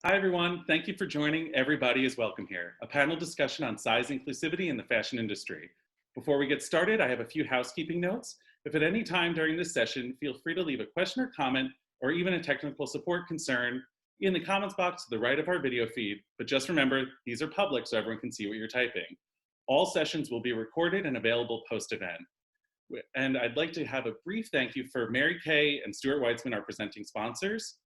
Hi, everyone. Thank you for joining. Everybody is welcome here. A panel discussion on size inclusivity in the fashion industry. Before we get started, I have a few housekeeping notes. If at any time during this session, feel free to leave a question or comment, or even a technical support concern in the comments box to the right of our video feed. But just remember, these are public so everyone can see what you're typing. All sessions will be recorded and available post-event. And I'd like to have a brief thank you for Mary Kay and Stuart Weitzman, our presenting sponsors.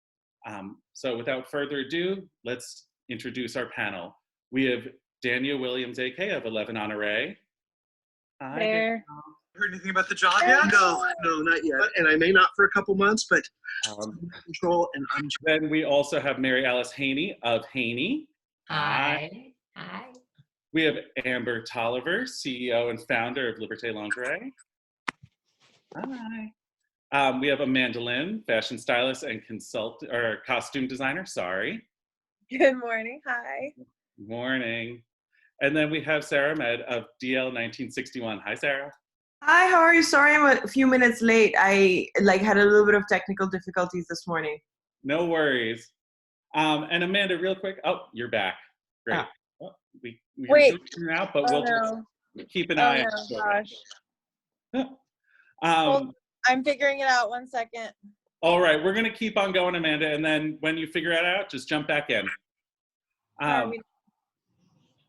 So without further ado, let's introduce our panel. We have Danielle Williams, AK of 11 Honore. Hi, there. Heard anything about the job yet? No, not yet. And I may not for a couple months, but control and I'm. Then we also have Mary Alice Haney of Haney. Hi. Hi. We have Amber Toliver, CEO and founder of Liberté Lingerie. Hi. We have Amanda Lynn, fashion stylist and costume designer. Sorry. Good morning. Hi. Morning. And then we have Sarah Med of DL 1961. Hi, Sarah. Hi, how are you? Sorry I'm a few minutes late. I had a little bit of technical difficulties this morning. No worries. And Amanda, real quick. Oh, you're back. Great. Ah. Well, we Wait. You're out, but we'll just keep an eye out. Gosh. Well, I'm figuring it out. 1 second. All right, we're going to keep on going, Amanda, and then when you figure it out, just jump back in.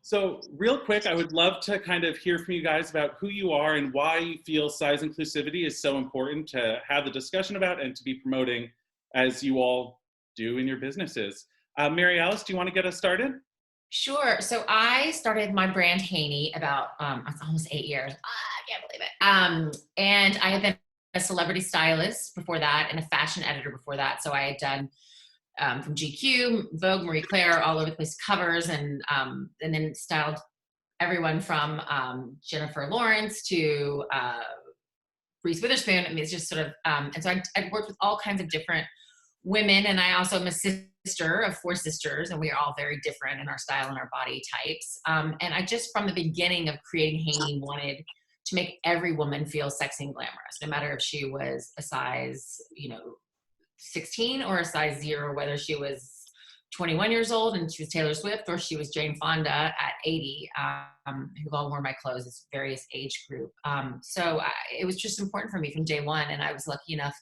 So real quick, I would love to kind of hear from you guys about who you are and why you feel size inclusivity is so important to have the discussion about and to be promoting as you all do in your businesses. Mary Alice, do you want to get us started? Sure. So I started my brand Haney about it's almost 8 years. I can't believe it. And I had been a celebrity stylist before that and a fashion editor before that. So I had done from GQ, Vogue, Marie Claire, all over the place covers, and then styled everyone from Jennifer Lawrence to Reese Witherspoon. I mean, it's just sort of, and so I worked with all kinds of different women, and I also am a sister of 4 sisters, and we are all very different in our style and our body types. And I just, from the beginning of creating Haney, wanted to make every woman feel sexy and glamorous, no matter if she was a size, 16 or a size 0, whether she was 21 years old and she was Taylor Swift or she was Jane Fonda at 80, who all wore my clothes, this various age group. So it was just important for me from day one. And I was lucky enough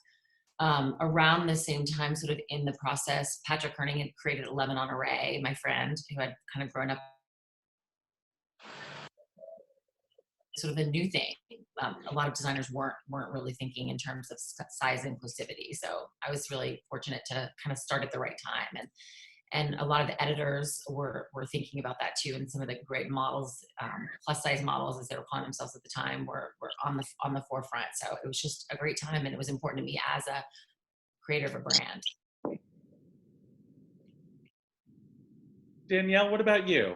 around the same time, sort of in the process, Patrick Kerning had created 11 Honore, my friend who had kind of grown up sort of a new thing. A lot of designers weren't really thinking in terms of size inclusivity. So I was really fortunate to kind of start at the right time. And a lot of the editors were thinking about that too. And some of the great models, plus size models as they were calling themselves at the time, were on the forefront. So it was just a great time, and it was important to me as a creator of a brand. Danielle, what about you?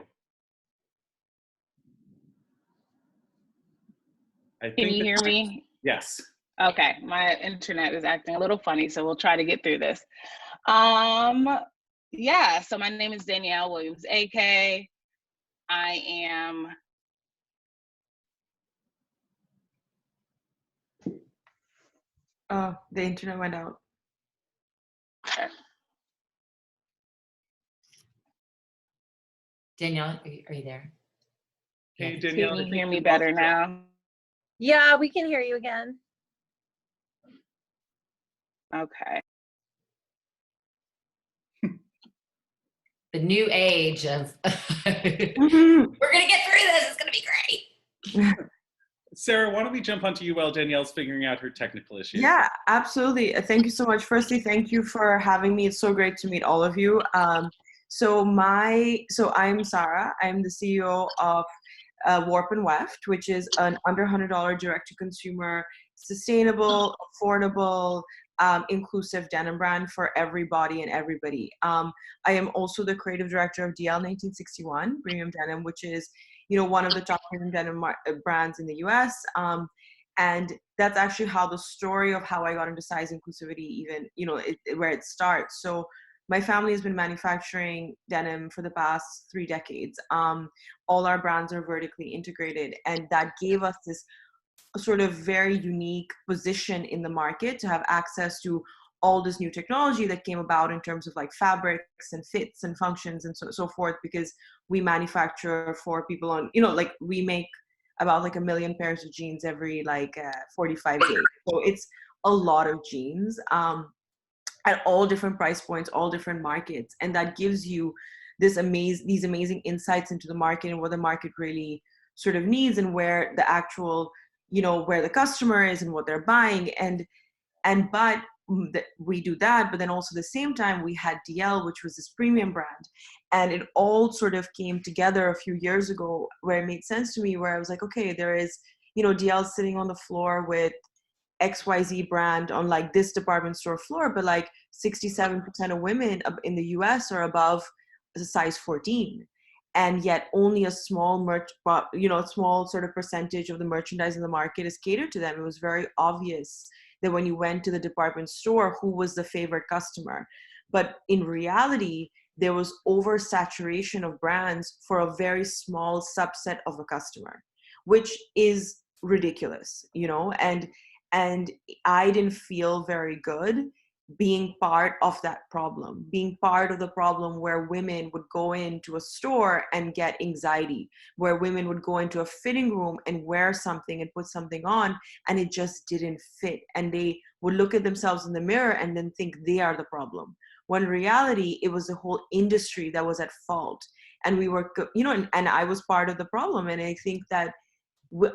Can you hear me? Yes. Okay, my internet is acting a little funny, so we'll try to get through this. Yeah, so my name is Danielle Williams, AK. I am Oh, the internet went out. Danielle, are you there? Hey, Danielle. Can you hear me better now? Yeah, we can hear you again. Okay. The new age of we're gonna get through this. It's gonna be great. Sarah, why don't we jump onto you while Danielle's figuring out her technical issues? Yeah, absolutely. Thank you so much. Firstly, thank you for having me. It's so great to meet all of you. So I'm Sarah. I'm the CEO of Warp and Weft, which is an under $100 direct-to-consumer, sustainable, affordable, inclusive denim brand for everybody and everybody. I am also the creative director of DL 1961 Premium Denim, which is, one of the top premium denim brands in the US. And that's actually how the story of how I got into size inclusivity even, where it starts. So my family has been manufacturing denim for the past 3 decades. All our brands are vertically integrated, and that gave us this sort of very unique position in the market to have access to all this new technology that came about in terms of like fabrics and fits and functions and so forth, because we manufacture for people on, like we make about like 1 million pairs of jeans every 45 days. So it's a lot of jeans at all different price points, all different markets. And that gives you these amazing insights into the market and what the market really sort of needs, and where the actual, where the customer is and what they're buying. But we do that, but then also at the same time we had DL, which was this premium brand, and it all sort of came together a few years ago where it made sense to me, where I was like, okay, there is, DL sitting on the floor with XYZ brand on like this department store floor, but like 67% of women in the US are above a size 14. And yet only a small small sort of percentage of the merchandise in the market is catered to them. It was very obvious that when you went to the department store, who was the favorite customer. But in reality, there was oversaturation of brands for a very small subset of a customer, which is ridiculous, and I didn't feel very good being part of that problem, being part of the problem where women would go into a store and get anxiety, where women would go into a fitting room and wear something and put something on and it just didn't fit. And they would look at themselves in the mirror and then think they are the problem. When in reality, it was the whole industry that was at fault. And we were, and I was part of the problem. And I think that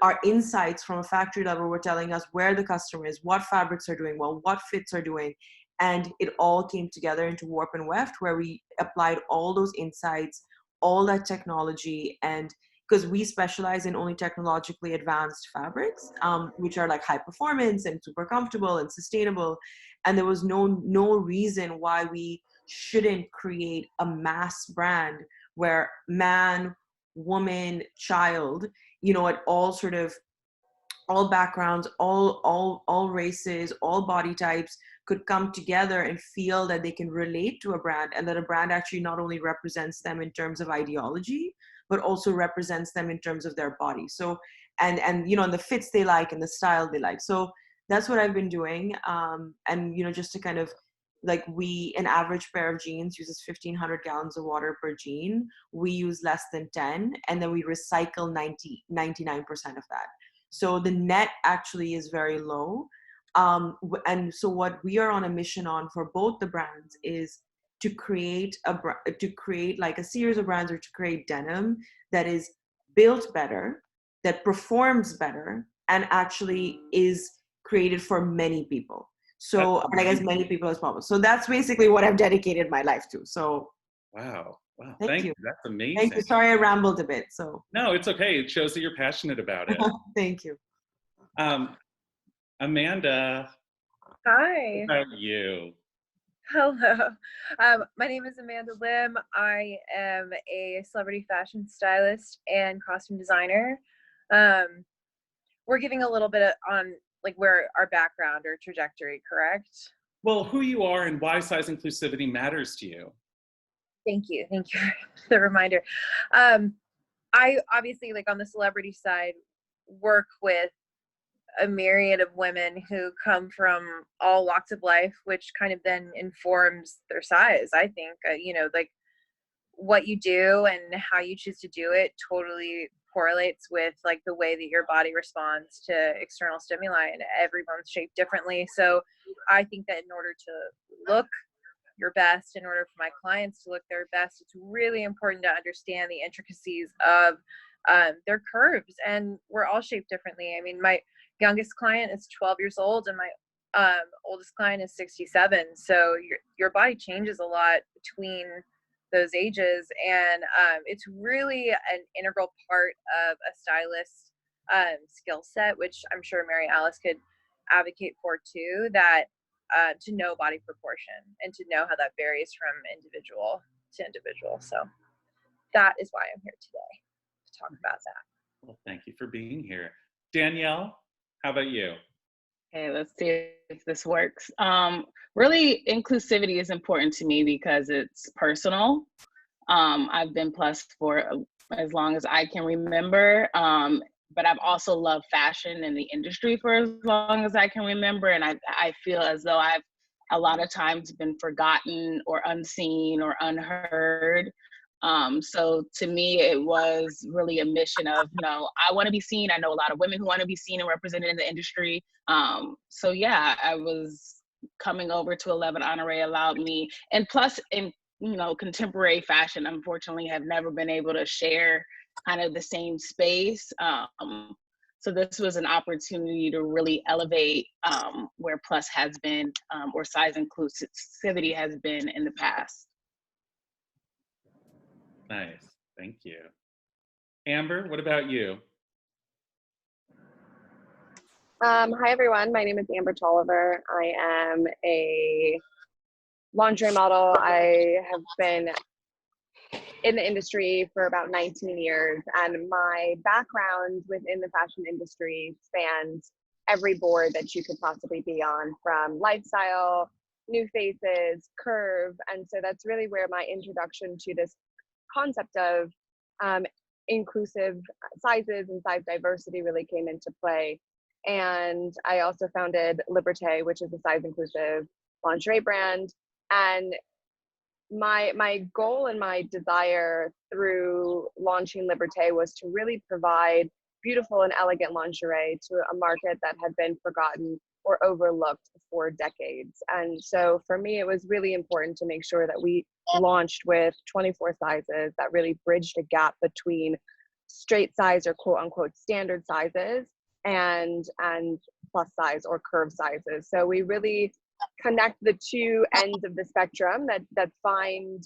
our insights from a factory level were telling us where the customer is, what fabrics are doing well, what fits are doing. And it all came together into Warp and Weft, where we applied all those insights, all that technology. And because we specialize in only technologically advanced fabrics, which are like high performance and super comfortable and sustainable. And there was no reason why we shouldn't create a mass brand where man, woman, child, at all sort of all backgrounds, all races, all body types could come together and feel that they can relate to a brand, and that a brand actually not only represents them in terms of ideology, but also represents them in terms of their body. So, and the fits they like and the style they like. So that's what I've been doing. And just to kind of like, an average pair of jeans uses 1,500 gallons of water per jean. We use less than 10, and then we recycle 99% of that. So the net actually is very low. And so what we are on a mission on for both the brands is to create like a series of brands, or to create denim that is built better, that performs better, and actually is created for many people. So like as many people as possible. So that's basically what I've dedicated my life to. So wow. Thank you. That's amazing. Thank you. Sorry I rambled a bit. So no, it's okay. It shows that you're passionate about it. Thank you. Amanda. Hi. How about you? Hello. My name is Amanda Lim. I am a celebrity fashion stylist and costume designer. We're giving a little bit on like where our background or trajectory, correct? Well, who you are and why size inclusivity matters to you. Thank you for the reminder. I obviously, like on the celebrity side, work with a myriad of women who come from all walks of life, which kind of then informs their size. I think, like what you do and how you choose to do it totally correlates with like the way that your body responds to external stimuli, and everyone's shaped differently. So I think that in order to look your best, in order for my clients to look their best, it's really important to understand the intricacies of their curves. And we're all shaped differently. I mean, my youngest client is 12 years old and my oldest client is 67. So your body changes a lot between those ages. And it's really an integral part of a stylist's skill set, which I'm sure Mary Alice could advocate for too, that to know body proportion and to know how that varies from individual to individual. So that is why I'm here today to talk about that. Well, thank you for being here. Danielle, how about you? Okay, let's see if this works. Really, inclusivity is important to me because it's personal. I've been plus for as long as I can remember, but I've also loved fashion and the industry for as long as I can remember, and I feel as though I've a lot of times been forgotten or unseen or unheard. So to me, it was really a mission of, I want to be seen. I know a lot of women who want to be seen and represented in the industry. So yeah, I was coming over to 11 Honore allowed me, and plus in, contemporary fashion, unfortunately, have never been able to share kind of the same space. So this was an opportunity to really elevate where Plus has been, or size inclusivity has been in the past. Nice, thank you. Amber, what about you? Hi everyone, my name is Amber Toliver. I am a lingerie model. I have been in the industry for about 19 years, and my background within the fashion industry spans every board that you could possibly be on, from lifestyle, new faces, curve. And so that's really where my introduction to this concept of inclusive sizes and size diversity really came into play. And I also founded Liberté, which is a size inclusive lingerie brand. And my goal and my desire through launching Liberté was to really provide beautiful and elegant lingerie to a market that had been forgotten or overlooked for decades. And so for me, it was really important to make sure that we launched with 24 sizes that really bridged a gap between straight size or quote unquote standard sizes and plus size or curve sizes. So we really connect the two ends of the spectrum that find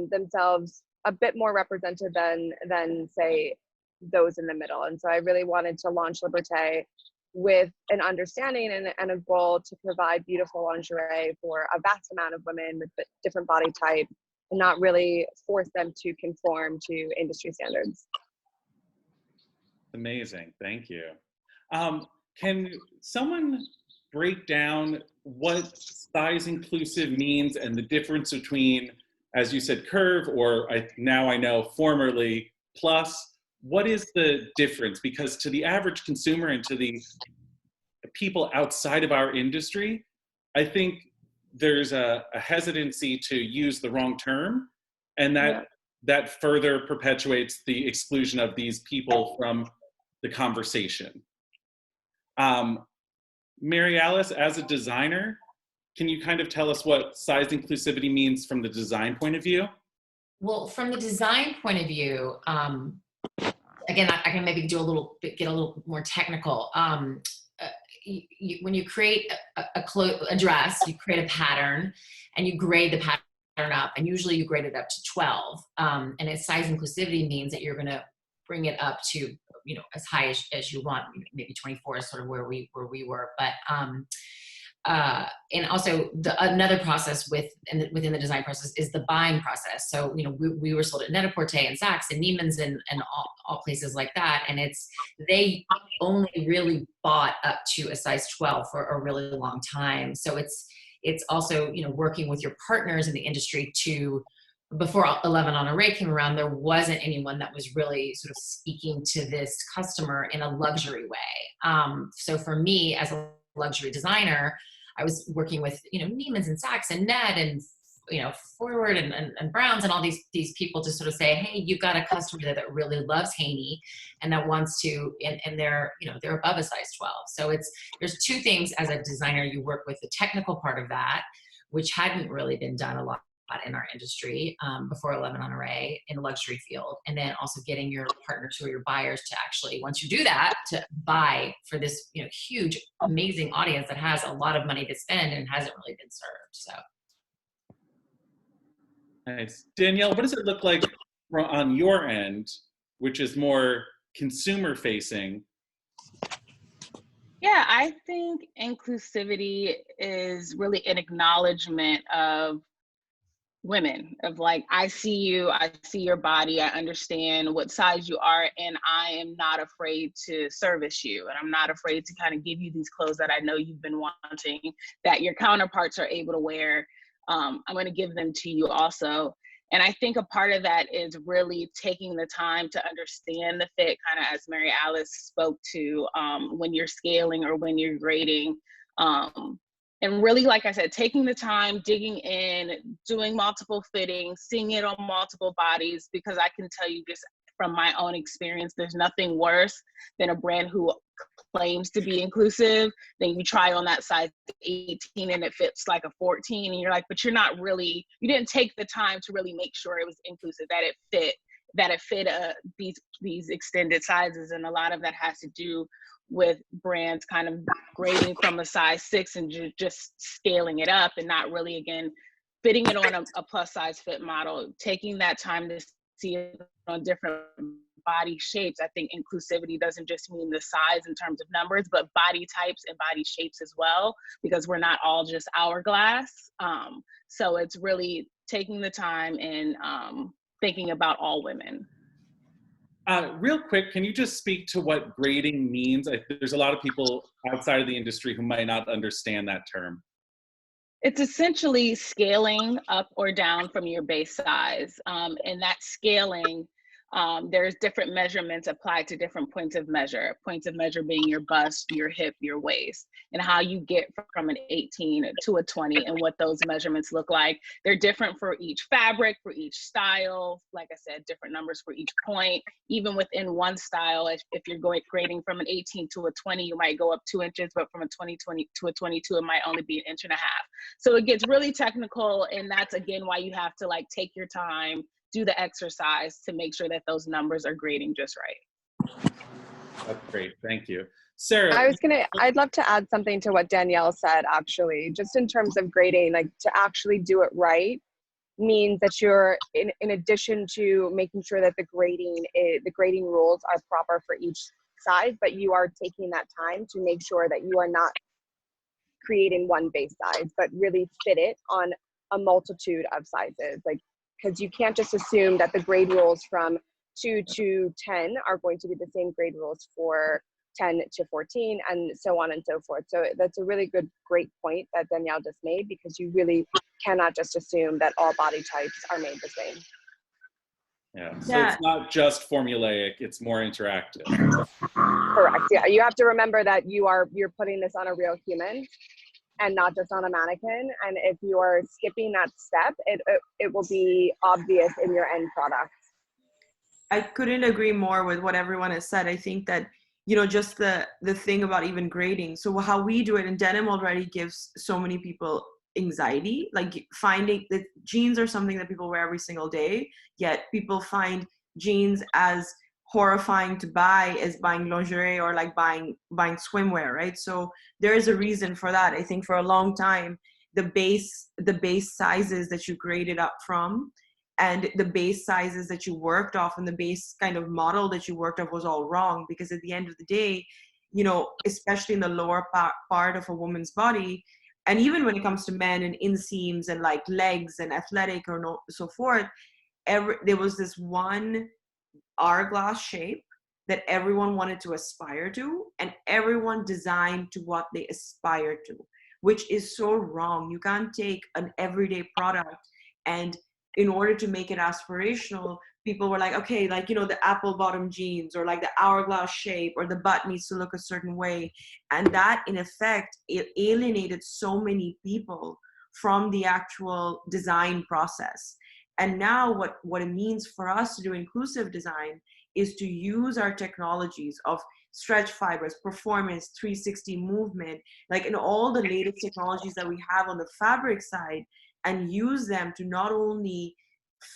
themselves a bit more represented than say those in the middle. And so I really wanted to launch Liberté with an understanding and a goal to provide beautiful lingerie for a vast amount of women with different body types, and not really force them to conform to industry standards. Amazing, thank you. Can someone break down what size inclusive means and the difference between, as you said, curve, or now I know formerly plus? What is the difference? Because to the average consumer and to the people outside of our industry, I think there's a hesitancy to use the wrong term, and that further perpetuates the exclusion of these people from the conversation. Mary Alice, as a designer, can you kind of tell us what size inclusivity means from the design point of view? Well, from the design point of view, again, I can maybe get a little more technical. When you create a dress, you create a pattern and you grade the pattern up, and usually you grade it up to 12. And its size inclusivity means that you're going to bring it up to, as high as you want. Maybe 24 is sort of where we were, but and also another process within the design process is the buying process. So we were sold at Net-a-Porter and Saks and Neiman's and all places like that, and they only really bought up to a size 12 for a really long time. So it's also working with your partners in the industry to. Before 11 Honore came around, there wasn't anyone that was really sort of speaking to this customer in a luxury way. So for me, as a luxury designer, I was working with Neiman's and Saks and Net and Forward and Browns and all these people to sort of say, hey, you've got a customer there that really loves Haney and that wants to, and they're they're above a size 12. So there's two things as a designer. You work with the technical part of that, which hadn't really been done a lot in our industry before 11 Honore in the luxury field, and then also getting your partners who are your buyers to actually, once you do that, to buy for this huge, amazing audience that has a lot of money to spend and hasn't really been served. So nice. Danielle, what does it look like on your end, which is more consumer facing? Yeah, I think inclusivity is really an acknowledgement of women, of like, I see you, I see your body, I understand what size you are, and I am not afraid to service you, and I'm not afraid to kind of give you these clothes that I know you've been wanting, that your counterparts are able to wear. I'm going to give them to you also. And I think a part of that is really taking the time to understand the fit, kind of as Mary Alice spoke to, when you're scaling or when you're grading. and really, like I said, taking the time, digging in, doing multiple fittings, seeing it on multiple bodies, because I can tell you just from my own experience, there's nothing worse than a brand who claims to be inclusive. Then you try on that size 18 and it fits like a 14, and you're like, but you're not really, you didn't take the time to really make sure it was inclusive, that it fit these extended sizes. And a lot of that has to do with brands kind of grading from a size 6 and just scaling it up, and not really, again, fitting it on a plus size fit model, taking that time to see it on different body shapes. I think inclusivity doesn't just mean the size in terms of numbers, but body types and body shapes as well, because we're not all just hourglass. So it's really taking the time and thinking about all women. Real quick, can you just speak to what grading means? There's a lot of people outside of the industry who might not understand that term. It's essentially scaling up or down from your base size. And that scaling, there's different measurements applied to different points of measure being your bust, your hip, your waist, and how you get from an 18 to a 20 and what those measurements look like. They're different for each fabric, for each style. Like I said, different numbers for each point. Even within one style, if you're grading from an 18 to a 20, you might go up 2 inches, but from a 20 to a 22, it might only be 1.5 inches. So it gets really technical, and that's again why you have to like take your time, do the exercise to make sure that those numbers are grading just right. That's great, thank you. Sarah. I'd love to add something to what Danielle said, actually, just in terms of grading, like to actually do it right means that you're, in addition to making sure that the grading rules are proper for each size, but you are taking that time to make sure that you are not creating one base size, but really fit it on a multitude of sizes. Like, because you can't just assume that the grade rules from 2 to 10 are going to be the same grade rules for 10 to 14 and so on and so forth. So that's a really great point that Danielle just made, because you really cannot just assume that all body types are made the same. Yeah, so it's not just formulaic, it's more interactive. Correct, yeah. You have to remember that you're putting this on a real human and not just on a mannequin. And if you are skipping that step, it will be obvious in your end product. I couldn't agree more with what everyone has said. I think that, you know, just the thing about even grading. So how we do it in denim already gives so many people anxiety, like finding that jeans are something that people wear every single day, yet people find jeans as horrifying to buy as buying lingerie or like buying swimwear, right? So there is a reason for that. I think for a long time, the base sizes that you graded up from and the base sizes that you worked off and the base kind of model that you worked off was all wrong, because at the end of the day, you know, especially in the lower part of a woman's body, and even when it comes to men and inseams and like legs and athletic or so forth, there was this one hourglass shape that everyone wanted to aspire to, and everyone designed to what they aspire to, which is so wrong. You can't take an everyday product, and in order to make it aspirational, people were like, okay, like, you know, the apple bottom jeans or like the hourglass shape or the butt needs to look a certain way. And that in effect, it alienated so many people from the actual design process. And now what it means for us to do inclusive design is to use our technologies of stretch fibers, performance, 360 movement, like in all the latest technologies that we have on the fabric side, and use them to not only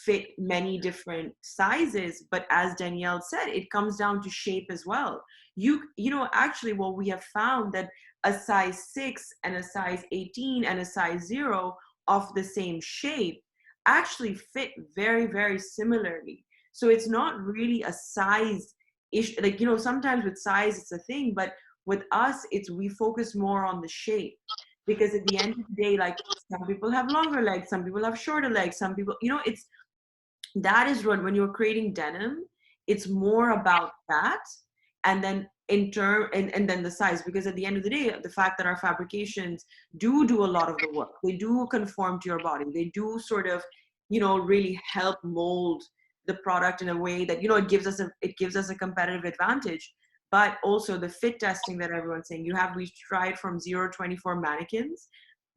fit many different sizes, but as Danielle said, it comes down to shape as well. You know, actually what we have found that a size 6 and a size 18 and a size 0 of the same shape actually fit very, very similarly. So it's not really a size issue. Like, you know, sometimes with size it's a thing, but with us, we focus more on the shape. Because at the end of the day, like some people have longer legs, some people have shorter legs, some people, you know, that is when you're creating denim, it's more about that. And then and then the size, because at the end of the day, the fact that our fabrications do a lot of the work, they do conform to your body, they do sort of, you know, really help mold the product in a way that, you know, it gives us a competitive advantage. But also the fit testing that everyone's saying, we tried from 0 to 24 mannequins,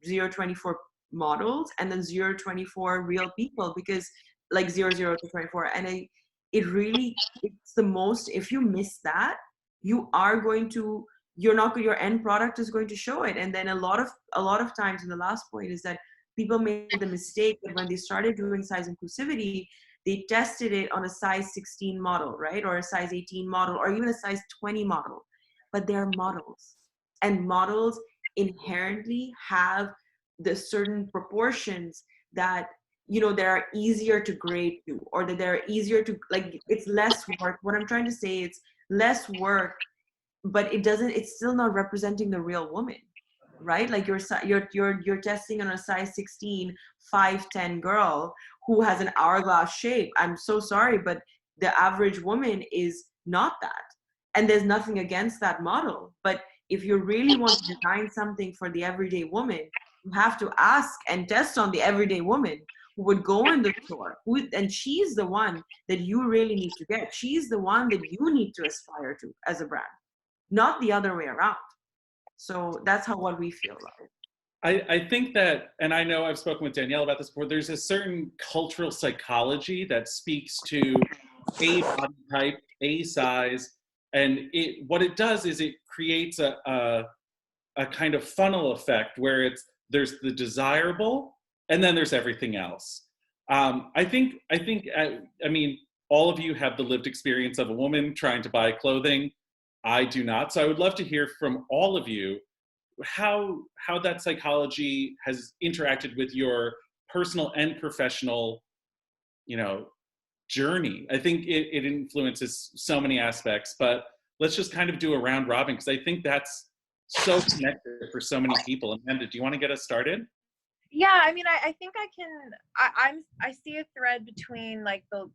0-24 models and then 0-24 real people, because like 0 to 24. And it really, it's the most, if you miss that, you are going to, your end product is going to show it. And then a lot of times, and the last point is that people made the mistake that when they started doing size inclusivity, they tested it on a size 16 model, right? Or a size 18 model, or even a size 20 model. But they're models. And models inherently have the certain proportions that, that are easier to grade to, or that they're easier to, like, it's less work. What I'm trying to say, it's less work, but it's still not representing the real woman, right? Like you're testing on a size 16, 5'10" girl who has an hourglass shape. I'm so sorry, but the average woman is not that. And there's nothing against that model. But if you really want to design something for the everyday woman, you have to ask and test on the everyday woman who would go in the store. And she's the one that you really need to get. She's the one that you need to aspire to as a brand, not the other way around. So that's what we feel about it. I think that, and I know I've spoken with Danielle about this before, there's a certain cultural psychology that speaks to a body type, a size, and what it does is it creates a kind of funnel effect where there's the desirable and then there's everything else. I mean, all of you have the lived experience of a woman trying to buy clothing. I do not. So I would love to hear from all of you how that psychology has interacted with your personal and professional, journey. I think it influences so many aspects, but let's just kind of do a round robin, because I think that's so connected for so many people. Amanda, do you want to get us started? Yeah, I mean, I think I see a thread between like the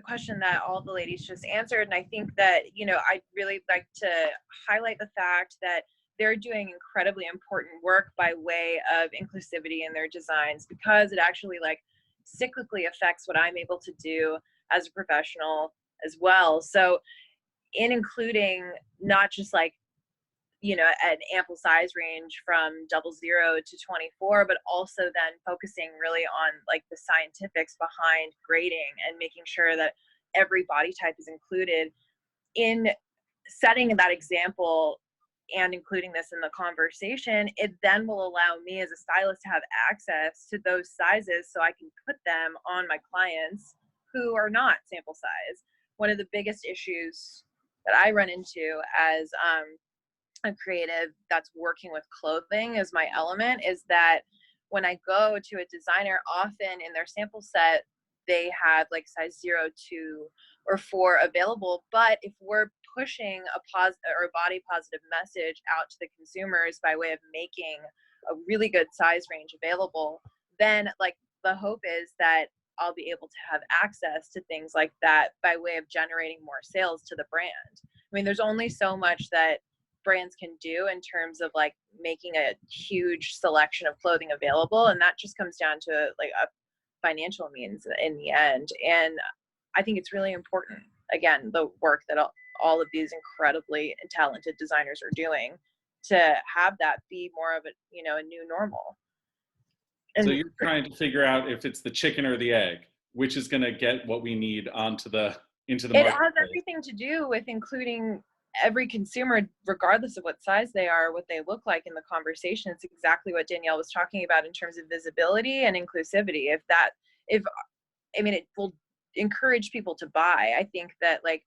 question that all the ladies just answered. And I think that, I'd really like to highlight the fact that they're doing incredibly important work by way of inclusivity in their designs, because it actually like cyclically affects what I'm able to do as a professional as well. So in including not just like, an ample size range from 00 to 24, but also then focusing really on like the scientifics behind grading and making sure that every body type is included. In setting that example and including this in the conversation, it then will allow me as a stylist to have access to those sizes so I can put them on my clients who are not sample size. One of the biggest issues that I run into as a creative that's working with clothing as my element is that when I go to a designer, often in their sample set, they have like size 0, 2, or 4 available. But if we're pushing a body positive message out to the consumers by way of making a really good size range available, then like the hope is that I'll be able to have access to things like that by way of generating more sales to the brand. I mean, there's only so much that brands can do in terms of like making a huge selection of clothing available, and that just comes down to like a financial means in the end. And I think it's really important, again, the work that all of these incredibly talented designers are doing to have that be more of a new normal. And so you're trying to figure out if it's the chicken or the egg, which is going to get what we need into the market. It has everything to do with including every consumer, regardless of what size they are, what they look like in the conversation. It's exactly what Danielle was talking about in terms of visibility and inclusivity. It will encourage people to buy. I think that like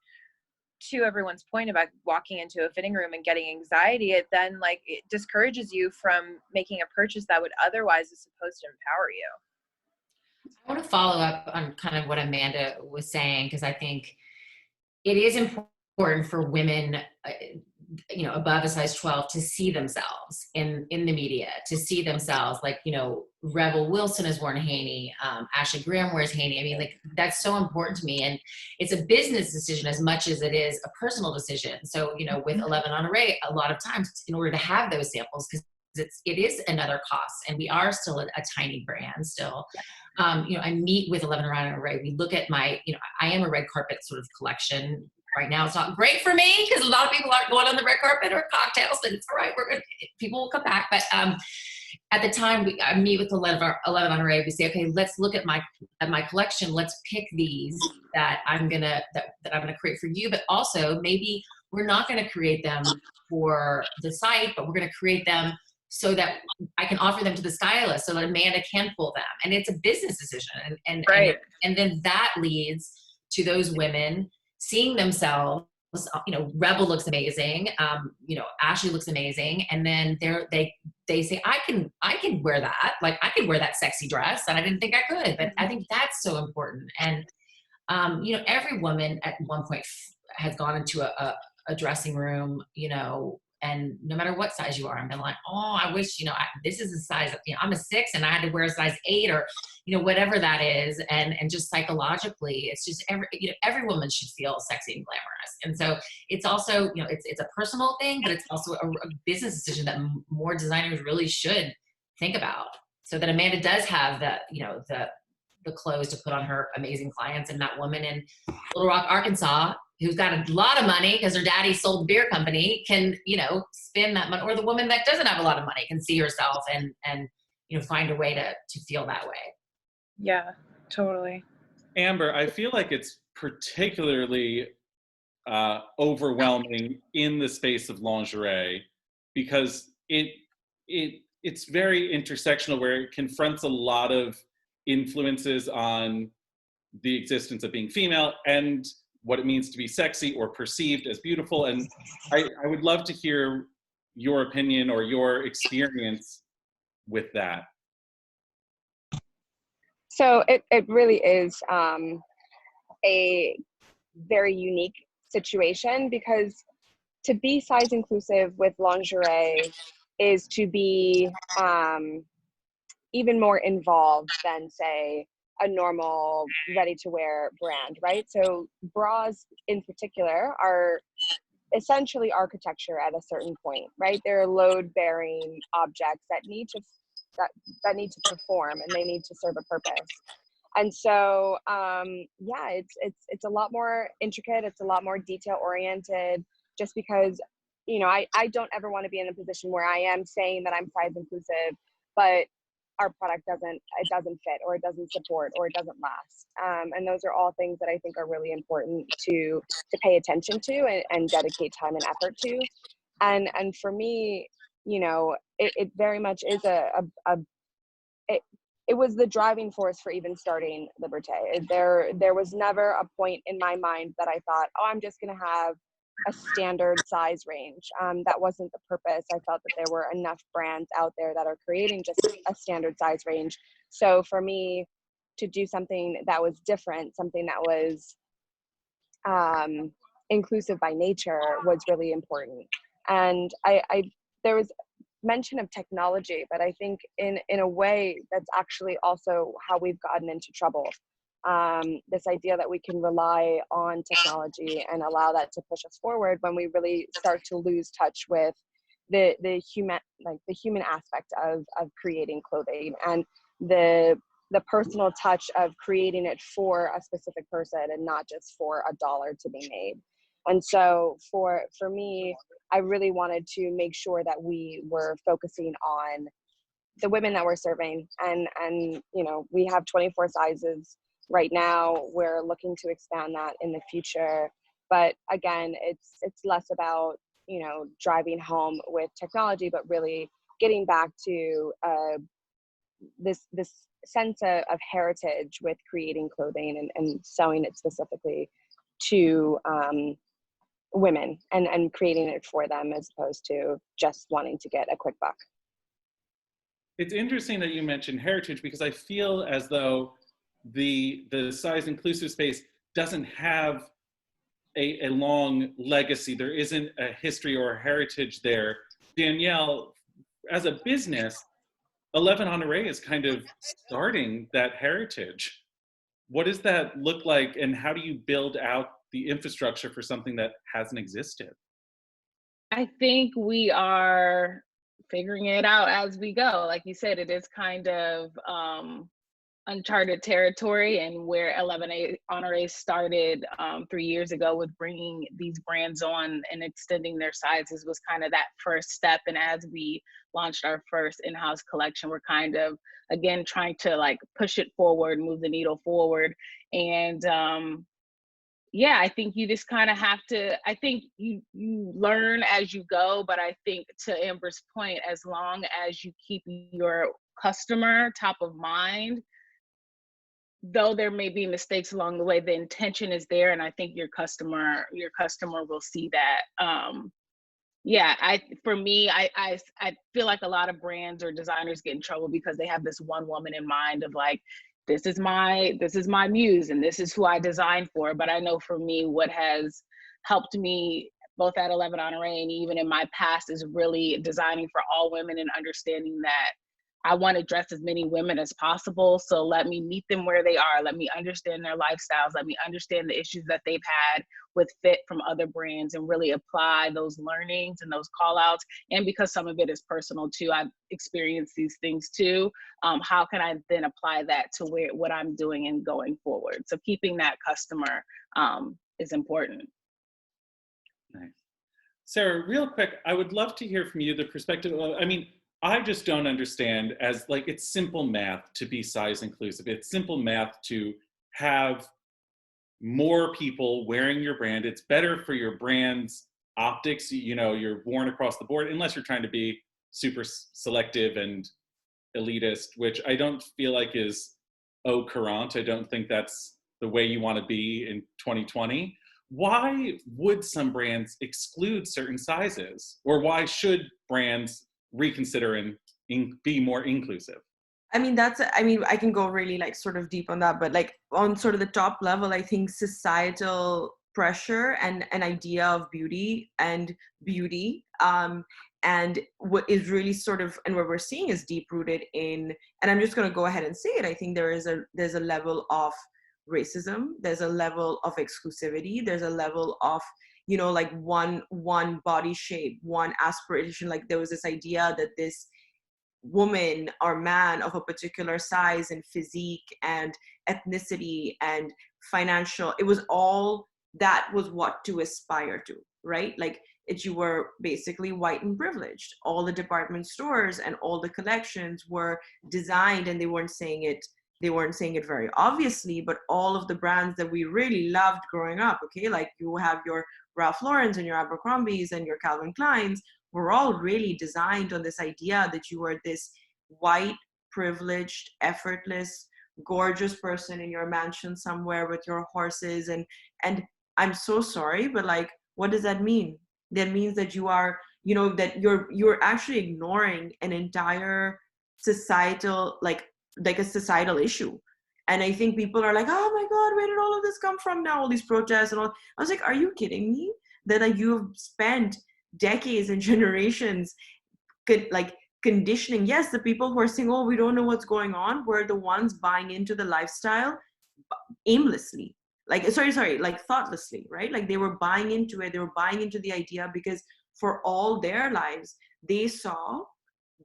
to everyone's point about walking into a fitting room and getting anxiety, it then like it discourages you from making a purchase that would otherwise is supposed to empower you. I want to follow up on kind of what Amanda was saying, because I think it is important for women, above a size 12 to see themselves in the media, to see themselves like, Rebel Wilson has worn Haney, Ashley Graham wears Haney. I mean, like that's so important to me. And it's a business decision as much as it is a personal decision. So, with 11 on Array, a lot of times in order to have those samples, because it is another cost, and we are still a tiny brand still. I meet with 11 on Array. We look at my, I am a red carpet sort of collection. Right now, it's not great for me because a lot of people aren't going on the red carpet or cocktails, but it's all right. People will come back. But at the time, I meet with 11 on Array. We say, okay, let's look at my collection. Let's pick these that I'm gonna create for you. But also, maybe we're not gonna create them for the site, but we're gonna create them so that I can offer them to the stylist, so that Amanda can pull them. And it's a business decision. And then that leads to those women seeing themselves. Rebel looks amazing. Ashley looks amazing, and then they say, I can wear that. Like, I could wear that sexy dress, and I didn't think I could. But I think that's so important. And every woman at one point has gone into a dressing room, and no matter what size you are, I'm like, oh, I wish, this is a size, I'm a 6 and I had to wear a size 8, or, whatever that is. And just psychologically, it's just every woman should feel sexy and glamorous. And so it's also, it's a personal thing, but it's also a business decision that more designers really should think about, so that Amanda does have the clothes to put on her amazing clients, and that woman in Little Rock, Arkansas, who's got a lot of money because her daddy sold the beer company, can, spend that money, or the woman that doesn't have a lot of money can see herself and find a way to feel that way. Yeah, totally. Amber, I feel like it's particularly overwhelming in the space of lingerie, because it's very intersectional, where it confronts a lot of influences on the existence of being female and what it means to be sexy or perceived as beautiful. And I would love to hear your opinion or your experience with that. So it really is a very unique situation, because to be size inclusive with lingerie is to be even more involved than, say, a normal ready-to-wear brand, right? So bras in particular are essentially architecture at a certain point, right? They're load-bearing objects that need to perform, and they need to serve a purpose. And so, it's a lot more intricate. It's a lot more detail-oriented, just because, I don't ever want to be in a position where I am saying that I'm size inclusive, but our product doesn't fit, or it doesn't support, or it doesn't last. And those are all things that I think are really important to pay attention to and dedicate time and effort to. And for me, it very much is it was the driving force for even starting Liberté. There was never a point in my mind that I thought, oh, I'm just going to have a standard size range. That wasn't the purpose. I felt that there were enough brands out there that are creating just a standard size range. So for me to do something that was different, something that was inclusive by nature, was really important. And there was mention of technology, but I think in a way that's actually also how we've gotten into trouble. This idea that we can rely on technology and allow that to push us forward, when we really start to lose touch with the human aspect of creating clothing, and the personal touch of creating it for a specific person and not just for a dollar to be made. And so for me, I really wanted to make sure that we were focusing on the women that we're serving, and we have 24 sizes right now. We're looking to expand that in the future, but again, it's less about driving home with technology, but really getting back to this sense of heritage with creating clothing and sewing it specifically to women, and creating it for them, as opposed to just wanting to get a quick buck. It's interesting that you mentioned heritage, because I feel as though the size inclusive space doesn't have a long legacy. There isn't a history or a heritage there. Danielle, as a business, 11 on Array is kind of starting that heritage. What does that look like, and how do you build out the infrastructure for something that hasn't existed? I think we are figuring it out as we go. Like you said, it is kind of uncharted territory, and where 11A Honore started 3 years ago with bringing these brands on and extending their sizes was kind of that first step. And as we launched our first in-house collection, we're kind of, again, trying to like push it forward, move the needle forward. And yeah, I think you just kind of have to, I think you learn as you go, but I think to Amber's point, as long as you keep your customer top of mind, though there may be mistakes along the way, the intention is there, and I think your customer will see that. Yeah, for me, I feel like a lot of brands or designers get in trouble because they have this one woman in mind of like, this is my muse and this is who I design for. But I know for me, what has helped me both at 11 Honore and even in my past is really designing for all women and understanding that I want to dress as many women as possible. So let me meet them where they are. Let me understand their lifestyles. Let me understand the issues that they've had with fit from other brands and really apply those learnings and those call outs. And because some of it is personal too, I've experienced these things too. How can I then apply that to what I'm doing and going forward? So keeping that customer is important. Nice. Sarah, real quick, I would love to hear from you the perspective of, I mean, I just don't understand, as like, it's simple math to be size inclusive. It's simple math to have more people wearing your brand. It's better for your brand's optics. You know, you're worn across the board, unless you're trying to be super selective and elitist, which I don't feel like is au courant. I don't think that's the way you want to be in 2020. Why would some brands exclude certain sizes? Or why should brands reconsider and be more inclusive? I mean, I can go really like sort of deep on that, but like on sort of the top level, I think societal pressure and an idea of beauty and what is really sort of, and what we're seeing is deep rooted in, and I'm just going to go ahead and say it. I think there's a level of racism. There's a level of exclusivity. There's a level of, you know, like one body shape, one aspiration. Like there was this idea that this woman or man of a particular size and physique and ethnicity and financial, it was all, that was what to aspire to, right? Like you were basically white and privileged. All the department stores and all the collections were designed, and they weren't saying it very obviously, but all of the brands that we really loved growing up, okay, like you have your Ralph Lauren's and your Abercrombie's and your Calvin Klein's, were all really designed on this idea that you were this white, privileged, effortless, gorgeous person in your mansion somewhere with your horses. And I'm so sorry, but like, what does that mean? That means that you are, you know, that you're actually ignoring an entire societal, like a societal issue. And I think people are like, oh my God, where did all of this come from now? All these protests and all. I was like, are you kidding me? That like, you've spent decades and generations like conditioning. Yes, the people who are saying, oh, we don't know what's going on, were the ones buying into the lifestyle aimlessly. Like, sorry, like thoughtlessly, right? Like they were buying into it. They were buying into the idea because for all their lives, they saw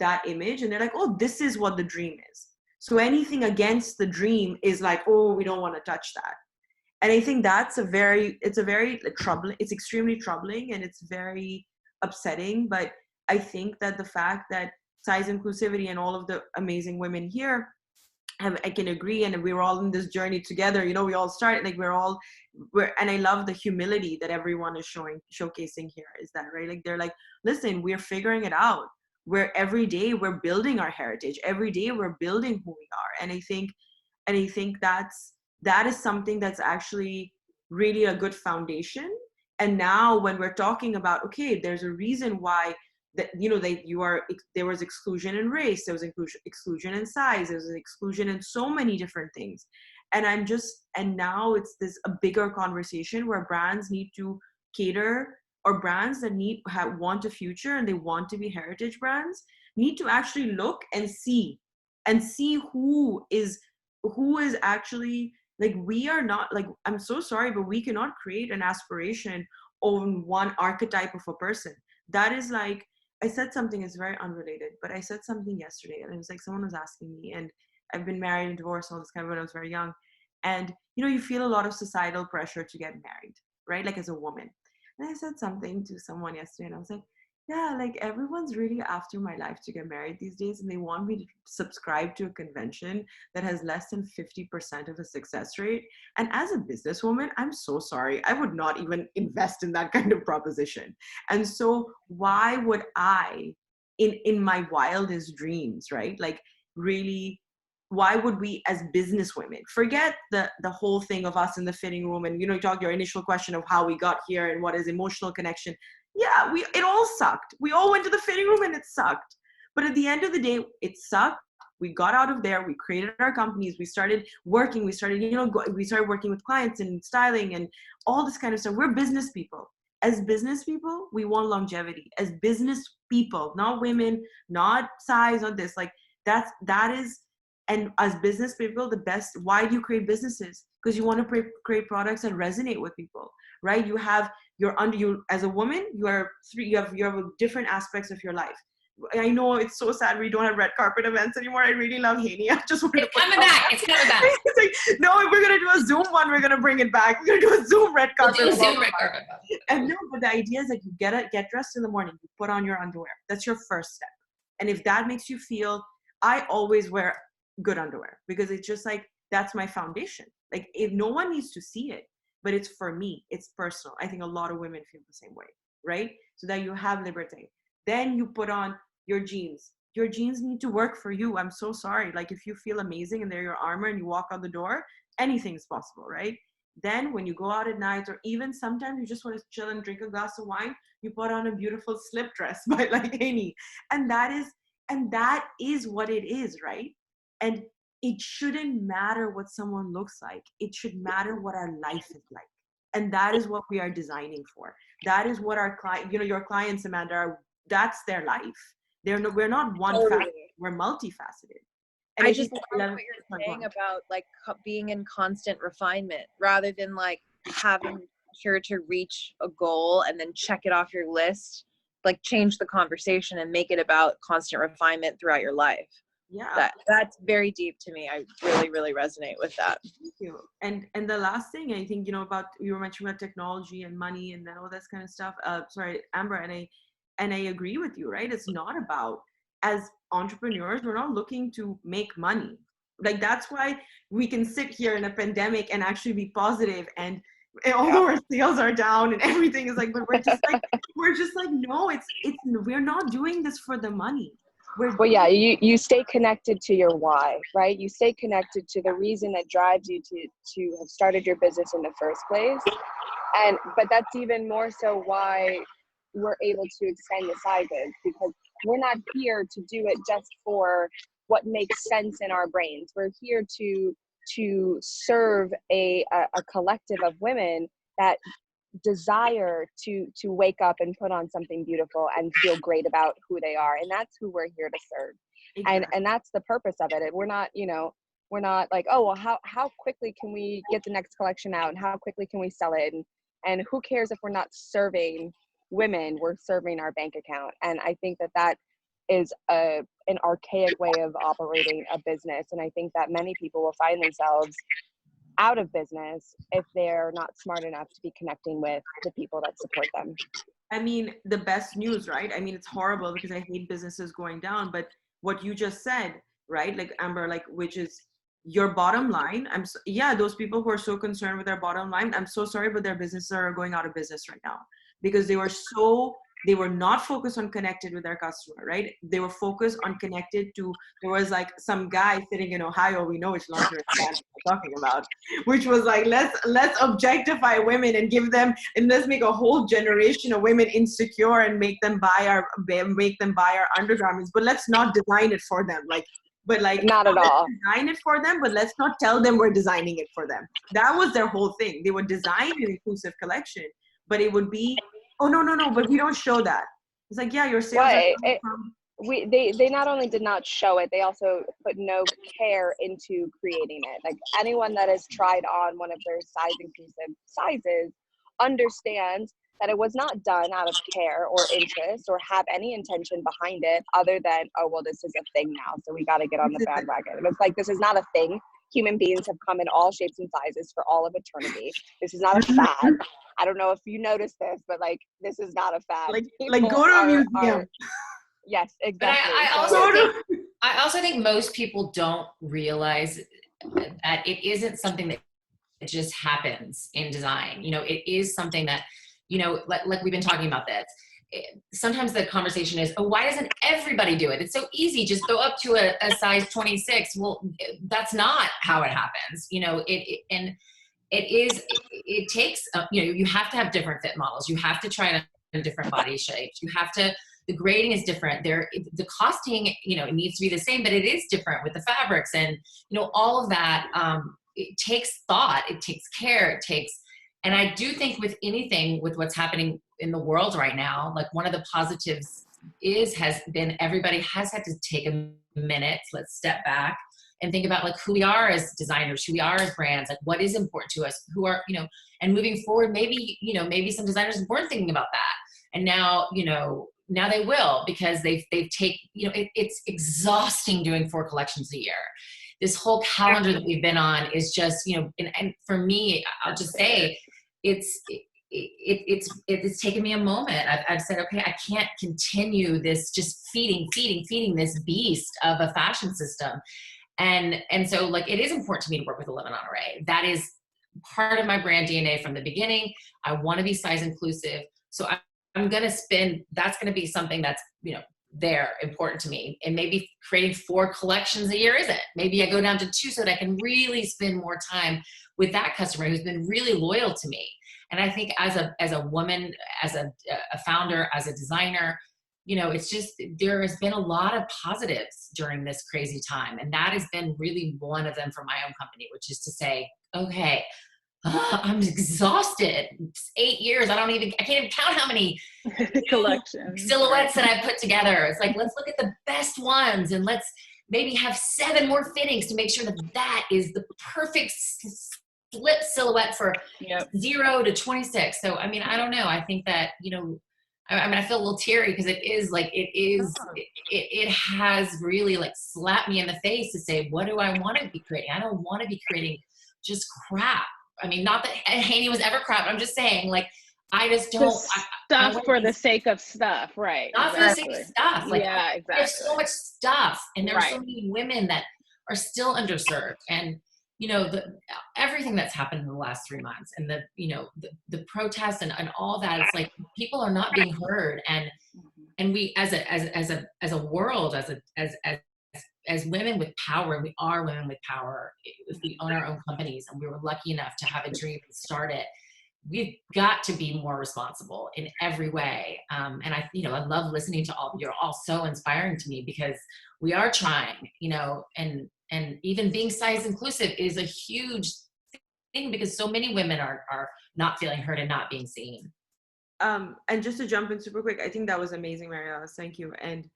that image and they're like, oh, this is what the dream is. So anything against the dream is like, oh, we don't want to touch that. And I think that's it's extremely troubling and it's very upsetting. But I think that the fact that size inclusivity and all of the amazing women here I can agree, and we're all in this journey together. You know, we all started, like and I love the humility that everyone is showcasing here. Is that right? Like they're like, listen, we're figuring it out. Every day we're building our heritage. Every day we're building who we are. And I think that is something that's actually really a good foundation. And now when we're talking about, okay, there's a reason why that, you know, there was exclusion in race, there was exclusion in size, there was exclusion in so many different things. And now it's a bigger conversation where brands need to cater, or brands that want a future and they want to be heritage brands need to actually look and see who is actually, like, we are not, like, I'm so sorry, but we cannot create an aspiration on one archetype of a person. That is like, I said something, it's very unrelated, but I said something yesterday and it was like, someone was asking me, and I've been married and divorced and all this kind of when I was very young. And, you know, you feel a lot of societal pressure to get married, right? Like as a woman. And I said something to someone yesterday and I was like, yeah, like everyone's really after my life to get married these days. And they want me to subscribe to a convention that has less than 50% of a success rate. And as a businesswoman, I'm so sorry. I would not even invest in that kind of proposition. And so why would I, in my wildest dreams, right? Like really, why would we as business women forget the whole thing of us in the fitting room and, you know, you talk your initial question of how we got here and what is emotional connection. Yeah, it all sucked. We all went to the fitting room and it sucked. But at the end of the day, it sucked. We got out of there. We created our companies. We started working. We started, you know, we started working with clients and styling and all this kind of stuff. We're business people. As business people, we want longevity. As business people, not women, not size, not this. Like that is, and as business people, the best, why do you create businesses? Because you want to create products that resonate with people, right? You have as a woman, you have different aspects of your life. I know it's so sad we don't have red carpet events anymore. I really love Haney. I just want to put coming back. It's coming back. It's like, no, if we're gonna do a Zoom one, we're gonna bring it back. We're gonna do a Zoom red carpet. We'll do a Zoom red carpet. And no, but the idea is like you get dressed in the morning, you put on your underwear. That's your first step. And if that makes you feel, I always wear good underwear because it's just like, that's my foundation. Like if no one needs to see it, but it's for me, it's personal. I think a lot of women feel the same way, right? So that you have liberty. Then you put on your jeans. Your jeans need to work for you. I'm so sorry. Like if you feel amazing and they're your armor and you walk out the door, anything's possible, right? Then when you go out at night, or even sometimes you just want to chill and drink a glass of wine, you put on a beautiful slip dress by like Haney. And that is what it is, right? And it shouldn't matter what someone looks like. It should matter what our life is like. And that is what we are designing for. That is what our client, you know, your clients, Amanda, that's their life. We're not one faceted, we're multifaceted. And I just love what you're saying about like being in constant refinement rather than like having pressure to reach a goal and then check it off your list. Like change the conversation and make it about constant refinement throughout your life. Yeah, that's very deep to me. I really, really resonate with that. Thank you. And the last thing I think, you know, about, you were mentioning about technology and money and all this kind of stuff. Sorry, Amber, and I agree with you, right? It's not about, as entrepreneurs, we're not looking to make money. Like that's why we can sit here in a pandemic and actually be positive, and although our sales are down and everything is like, but we're just like, no, we're not doing this for the money. Well, yeah, you stay connected to your why, right? You stay connected to the reason that drives you to have started your business in the first place. But that's even more so why we're able to extend the sizes, because we're not here to do it just for what makes sense in our brains. We're here to serve a collective of women that desire to wake up and put on something beautiful and feel great about who they are, and that's who we're here to serve. Exactly. And that's the purpose of it. We're not, you know, we're not like, oh well, how quickly can we get the next collection out and how quickly can we sell it, and who cares if we're not serving women, we're serving our bank account. And I think that is an archaic way of operating a business, and I think that many people will find themselves out of business if they're not smart enough to be connecting with the people that support them. I mean, the best news, right? I mean, it's horrible because I hate businesses going down, but what you just said, right? Like Amber, like, which is your bottom line. Those people who are so concerned with their bottom line, I'm so sorry, but their businesses are going out of business right now because they were not focused on connected with their customer, right? They were focused on connected to, there was like some guy sitting in Ohio, we know which lingerie brand we're talking about, which was like, let's objectify women and give them, and let's make a whole generation of women insecure and make them buy our undergarments, but let's not design it for them. But not at all. Design it for them, but let's not tell them we're designing it for them. That was their whole thing. They would design an inclusive collection, but it would be, oh no, but we don't show that. It's like, yeah, your sales right. are They not only did not show it, they also put no care into creating it. Like anyone that has tried on one of their size inclusive sizes understands that it was not done out of care or interest or have any intention behind it other than, oh, well, this is a thing now, so we got to get on the bandwagon. And it's like, this is not a thing. Human beings have come in all shapes and sizes for all of eternity. This is not a fad. I don't know if you noticed this, but like, this is not a fad. Like go to a museum. Yes, exactly. But I also think most people don't realize that it isn't something that just happens in design. You know, it is something that, you know, like we've been talking about this. Sometimes the conversation is, oh, why doesn't everybody do it? It's so easy. Just go up to a size 26. Well, that's not how it happens. You know, it takes, you know, you have to have different fit models. You have to try to different body shapes. You have to, the grading is different. The costing, you know, it needs to be the same, but it is different with the fabrics and, you know, all of that. It takes thought, it takes care, and I do think with anything, with what's happening in the world right now, like one of the positives has been everybody has had to take a minute, let's step back and think about like who we are as designers, who we are as brands, like what is important to us, who are, you know, and moving forward, maybe, you know, maybe some designers weren't thinking about that. And now, you know, now they will, because they've taken, you know, it's exhausting doing 4 collections a year. This whole calendar that we've been on is just, you know, and for me, I'll just say it's taken me a moment. I've said, okay, I can't continue this just feeding this beast of a fashion system. And so like, it is important to me to work with 11 Honoré. That is part of my brand DNA from the beginning. I want to be size inclusive. So I'm going to spend, that's going to be something that's, you know, they're important to me. And maybe creating 4 collections a year isn't. Maybe I go down to 2 so that I can really spend more time with that customer who's been really loyal to me. And I think as a woman, as a founder, as a designer, you know, it's just, there has been a lot of positives during this crazy time. And that has been really one of them for my own company, which is to say, okay, I'm exhausted. It's 8 years. I can't even count how many collections silhouettes that I've put together. It's like, let's look at the best ones and let's maybe have 7 more fittings to make sure that is the perfect split silhouette for 0 to 26. So, I mean, I don't know. I think that, you know, I mean, I feel a little teary because it has really like slapped me in the face to say, what do I want to be creating? I don't want to be creating just crap. I mean, not that Haney was ever crap. I'm just saying, like, I just don't. Stuff for the sake of stuff, right? Not for the sake of stuff. Like, yeah, exactly. There's so much stuff, and there's so many women that are still underserved, and you know, everything that's happened in the last 3 months, and the protests and all that. It's like people are not being heard, and we as a world, as women with power, and we are women with power, if we own our own companies and we were lucky enough to have a dream and start it, we've got to be more responsible in every way. And I love listening to all of you. You're all so inspiring to me because we are trying, you know, and even being size inclusive is a huge thing because so many women are not feeling heard and not being seen. And just to jump in super quick, I think that was amazing, Mariela. Thank you. And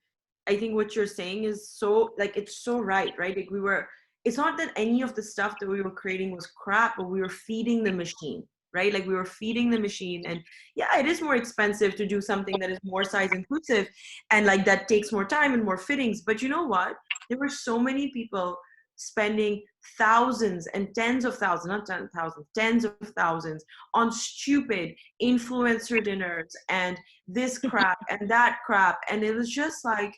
I think what you're saying is so, like, it's so right? Like it's not that any of the stuff that we were creating was crap, but we were feeding the machine, right? Like we were feeding the machine, and yeah, it is more expensive to do something that is more size inclusive and like that takes more time and more fittings. But you know what? There were so many people spending thousands and tens of thousands, not 10,000, tens of thousands on stupid influencer dinners and this crap and that crap. And it was just like,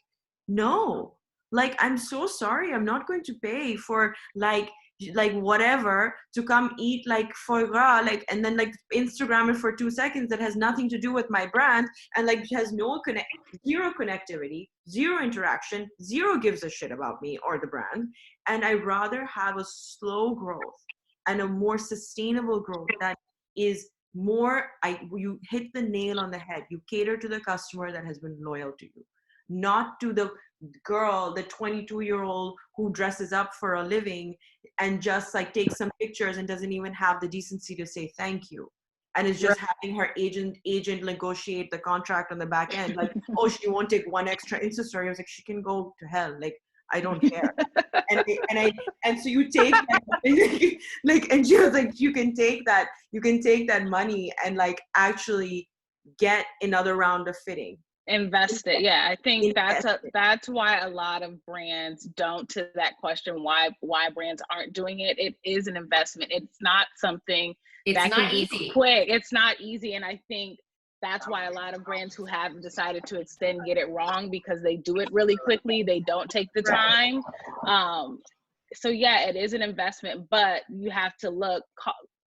no, like, I'm so sorry. I'm not going to pay for like whatever to come eat like foie gras, like, and then like Instagram it for 2 seconds that has nothing to do with my brand and like has zero connectivity, zero interaction, zero gives a shit about me or the brand. And I rather have a slow growth and a more sustainable growth that is more, you hit the nail on the head. You cater to the customer that has been loyal to you, not to the girl, the 22-year-old who dresses up for a living and just like takes some pictures and doesn't even have the decency to say thank you. And is just having her agent negotiate the contract on the back end. Like, oh, she won't take one extra Insta story. I was like, she can go to hell. Like, I don't care. and so you take that, like, and she was like, you can take that money and like actually get another round of fitting. Invest it. Yeah, I think Invest it. that's why a lot of brands don't, to that question, why brands aren't doing it. It is an investment. It's not something It's that not can be easy. quick. It's not easy. And I think that's why a lot of brands who have decided to extend get it wrong, because they do it really quickly. They don't take the time. So yeah, it is an investment, but you have to look,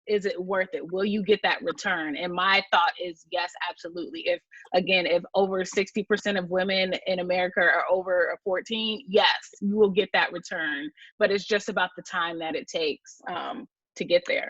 is it worth it? Will you get that return? And my thought is yes, absolutely. If over 60% of women in America are over 14, yes, you will get that return. But it's just about the time that it takes to get there.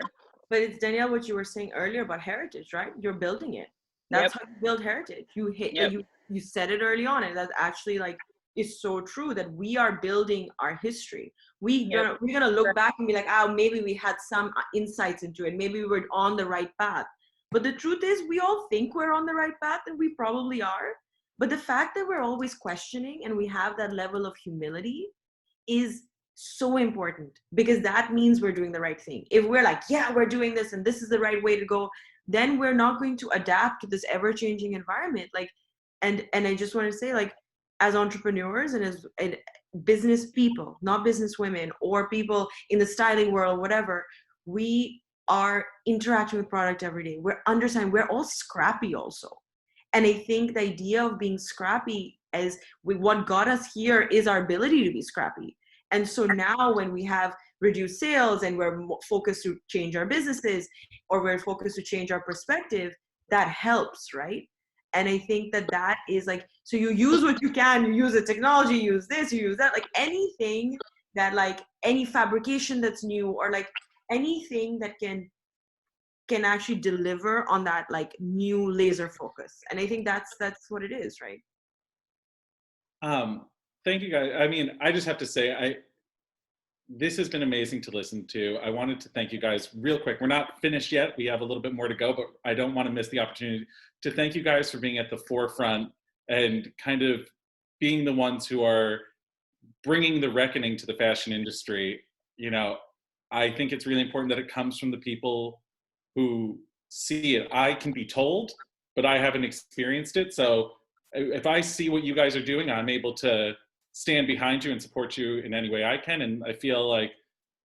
But it's, Danielle, what you were saying earlier about heritage, right? You're building it. That's how you build heritage. You said it early on, and that's actually like, is so true, that we are building our history. We're gonna look back and be like, oh, maybe we had some insights into it. Maybe we were on the right path. But the truth is, we all think we're on the right path, and we probably are. But the fact that we're always questioning and we have that level of humility is so important, because that means we're doing the right thing. If we're like, yeah, we're doing this and this is the right way to go, then we're not going to adapt to this ever-changing environment. Like, and I just want to say, like, as entrepreneurs and as business people, not business women or people in the styling world, whatever, we are interacting with product every day. We're understanding, we're all scrappy also. And I think the idea of being scrappy what got us here is our ability to be scrappy. And so now when we have reduced sales and we're focused to change our businesses, or we're focused to change our perspective, that helps, right? And I think that is like, so you use what you can, you use the technology, you use this, you use that, like anything that, like any fabrication that's new, or like anything that can actually deliver on that like new laser focus. And I think that's what it is, right? Thank you guys. I mean, I just have to say, this has been amazing to listen to. I wanted to thank you guys real quick. We're not finished yet. We have a little bit more to go, but I don't want to miss the opportunity to thank you guys for being at the forefront and kind of being the ones who are bringing the reckoning to the fashion industry. You know, I think it's really important that it comes from the people who see it. I can be told, but I haven't experienced it. So if I see what you guys are doing, I'm able to stand behind you and support you in any way I can. And I feel like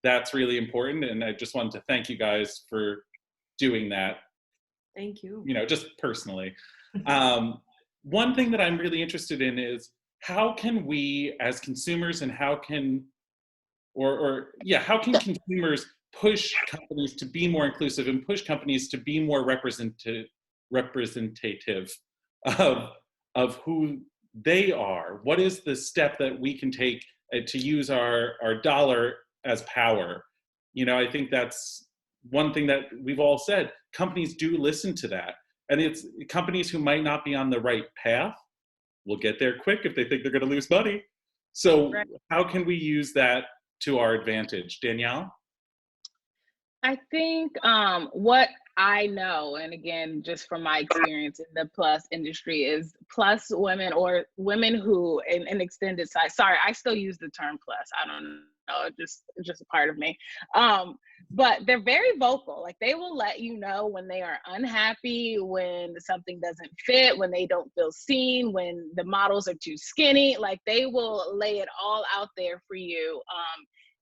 that's really important. And I just wanted to thank you guys for doing that. Thank you. You know, just personally. One thing that I'm really interested in is, how can we as consumers, and how can consumers push companies to be more inclusive and push companies to be more representative of who they are? What is the step that we can take to use our dollar as power? You know, I think that's one thing that we've all said. Companies do listen to that. And it's companies who might not be on the right path will get there quick if they think they're going to lose money. So how can we use that to our advantage? Danielle? I think what I know, and again, just from my experience in the plus industry, is plus women, or women who in extended size. Sorry, I still use the term plus. I don't know, it's just a part of me. But they're very vocal. Like, they will let you know when they are unhappy, when something doesn't fit, when they don't feel seen, when the models are too skinny. Like, they will lay it all out there for you.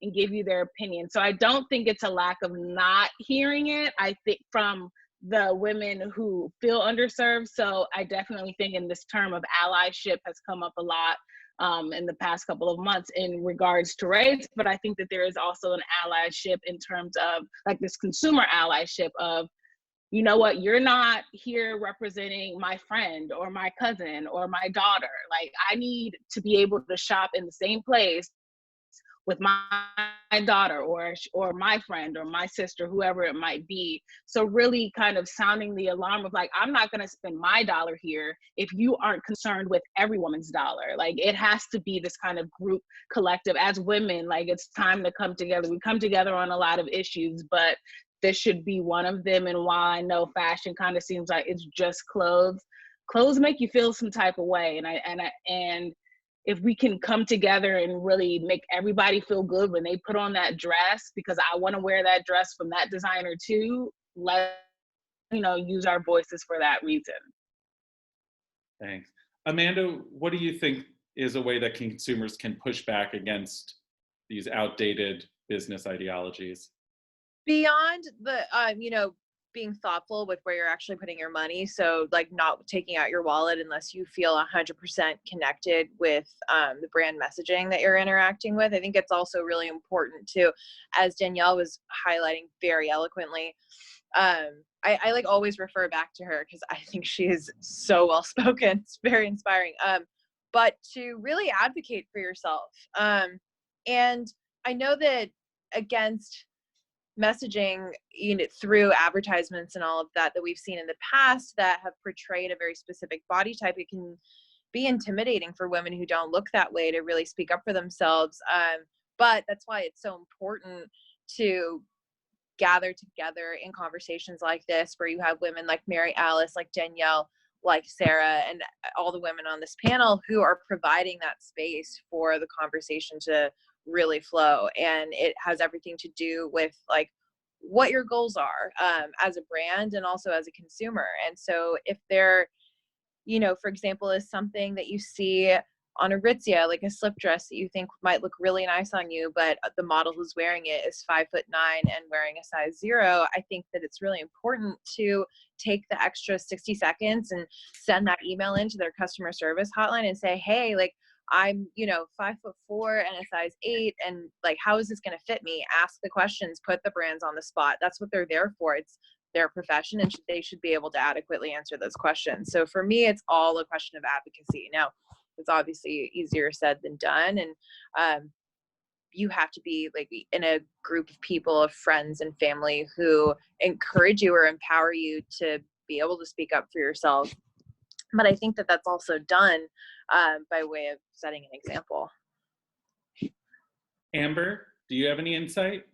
And give you their opinion. So I don't think it's a lack of not hearing it. I think from the women who feel underserved. So I definitely think in this term of allyship has come up a lot in the past couple of months in regards to race. But I think that there is also an allyship in terms of like this consumer allyship of, you know what, you're not here representing my friend or my cousin or my daughter. Like, I need to be able to shop in the same place with my daughter or my friend or my sister, whoever it might be. So really kind of sounding the alarm of like, I'm not going to spend my dollar here if you aren't concerned with every woman's dollar. Like, it has to be this kind of group collective. As women, like, it's time to come together. We come together on a lot of issues, but this should be one of them. And while I know fashion kind of seems like it's just clothes make you feel some type of way. And if we can come together and really make everybody feel good when they put on that dress, because I want to wear that dress from that designer too, let's, use our voices for that reason. Thanks. Amanda, what do you think is a way that consumers can push back against these outdated business ideologies? Beyond the being thoughtful with where you're actually putting your money, so like not taking out your wallet unless you feel 100% connected with the brand messaging that you're interacting with. I think it's also really important to, as Danielle was highlighting very eloquently, I like always refer back to her because I think she is so well spoken. It's very inspiring. But to really advocate for yourself. And I know that against messaging, through advertisements and all of that we've seen in the past that have portrayed a very specific body type, it can be intimidating for women who don't look that way to really speak up for themselves. But that's why it's so important to gather together in conversations like this, where you have women like Mary Alice, like Danielle, like Sarah, and all the women on this panel who are providing that space for the conversation to really flow. And it has everything to do with like what your goals are as a brand and also as a consumer. And so if there, for example, is something that you see on Aritzia, like a slip dress that you think might look really nice on you, but the model who's wearing it is 5'9" and wearing a size 0, I think that it's really important to take the extra 60 seconds and send that email into their customer service hotline and say, hey, like, I'm, 5'4" and a size 8, and like, how is this going to fit me? Ask the questions, put the brands on the spot. That's what they're there for. It's their profession, and they should be able to adequately answer those questions. So for me, it's all a question of advocacy. Now, it's obviously easier said than done, and you have to be like in a group of people, of friends and family who encourage you or empower you to be able to speak up for yourself. But I think that that's also done by way of setting an example. Amber, do you have any insight?